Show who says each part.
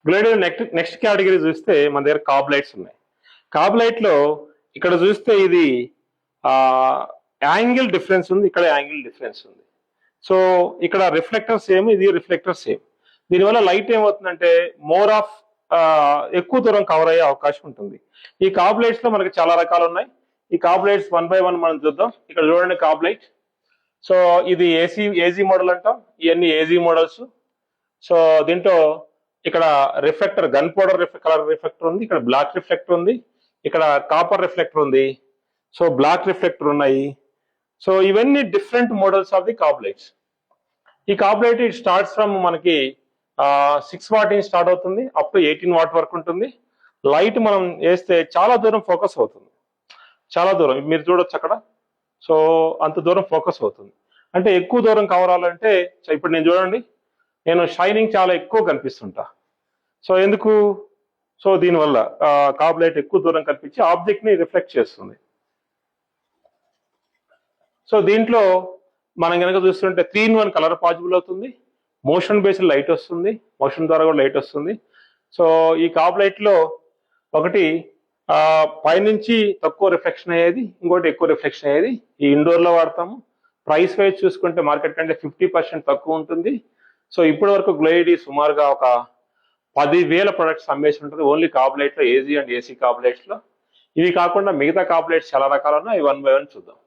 Speaker 1: గ్లోయిడ్ next category చూస్తే మన దగ్గర కాబ్ లైట్స్ ఉన్నాయి. కాబ్ లైట్ లో ఇక్కడ చూస్తే ఇది యాంగిల్ డిఫరెన్స్ ఉంది, ఇక్కడ యాంగిల్ డిఫరెన్స్ ఉంది. సో ఇక్కడ రిఫ్లెక్టర్ సేమ్, ఇది రిఫ్లెక్టర్ సేమ్. దీనివల్ల లైట్ ఏమవుతుందంటే మోర్ ఆఫ్ ఎక్కువ దూరం కవర్ అయ్యే అవకాశం ఉంటుంది. ఈ కాబ్ లైట్స్ లో మనకి చాలా రకాలు ఉన్నాయి. ఈ కాబ్ లైట్స్ 1 by 1 మనం చూద్దాం. ఇక్కడ చూడండి కాబ్ లైట్. సో ఇది ఏజీ మోడల్ అంటాం, ఇవన్నీ ఏజీ మోడల్స్. సో దీంట్లో ఇక్కడ reflector gun powder colour reflector ఉంది, ఇక్కడ బ్లాక్ రిఫ్లెక్టర్ ఉంది, ఇక్కడ కాపర్ రిఫ్లెక్టర్ ఉంది, సో బ్లాక్ రిఫ్లెక్టర్ ఉన్నాయి. సో ఇవన్నీ different models of the cob lights. ఈ cob light it starts from మనకి 6 watt నుంచి స్టార్ట్ అవుతుంది, అప్ టు 18 watt వరకు ఉంటుంది. లైట్ మనం వేస్తే చాలా దూరం ఫోకస్ అవుతుంది, చాలా దూరం మీరు చూడొచ్చు అక్కడ. సో అంత దూరం ఫోకస్ అవుతుంది. అంటే ఎక్కువ దూరం కావాలంటే ఇప్పుడు నేను చూడండి, నేను షైనింగ్ చాలా ఎక్కువ కనిపిస్తుంటా. సో ఎందుకు? సో దీనివల్ల కాబ్ లైట్ ఎక్కువ దూరం కనిపించి ఆబ్జెక్ట్ ని రిఫ్లెక్ట్ చేస్తుంది. సో దీంట్లో మనం కనుక చూస్తుంటే 3-in-1 కలర్ పాసిబుల్ అవుతుంది, మోషన్ బేస్డ్ లైట్ వస్తుంది, మోషన్ ద్వారా కూడా లైట్ వస్తుంది. సో ఈ కాబ్ లైట్ లో ఒకటి పైనుంచి తక్కువ రిఫ్లెక్షన్ అయ్యేది, ఇంకోటి ఎక్కువ రిఫ్లెక్షన్ అయ్యేది. ఈ ఇండోర్ లో వాడతాము. ప్రైస్ వైజ్ చూసుకుంటే మార్కెట్ కంటే 50% తక్కువ ఉంటుంది. సో ఇప్పటి వరకు గ్లోయిడ్ సుమారుగా ఒక 10,000 ప్రొడక్ట్స్ అమ్మేసి ఉంటుంది ఓన్లీ కాబ్ లైట్ లో, AG and AC cob lights లో. ఇవి కాకుండా మిగతా కాబ్ లైట్స్ చాలా రకాలు ఉన్నాయి, అవి 1 by 1 చూద్దాం.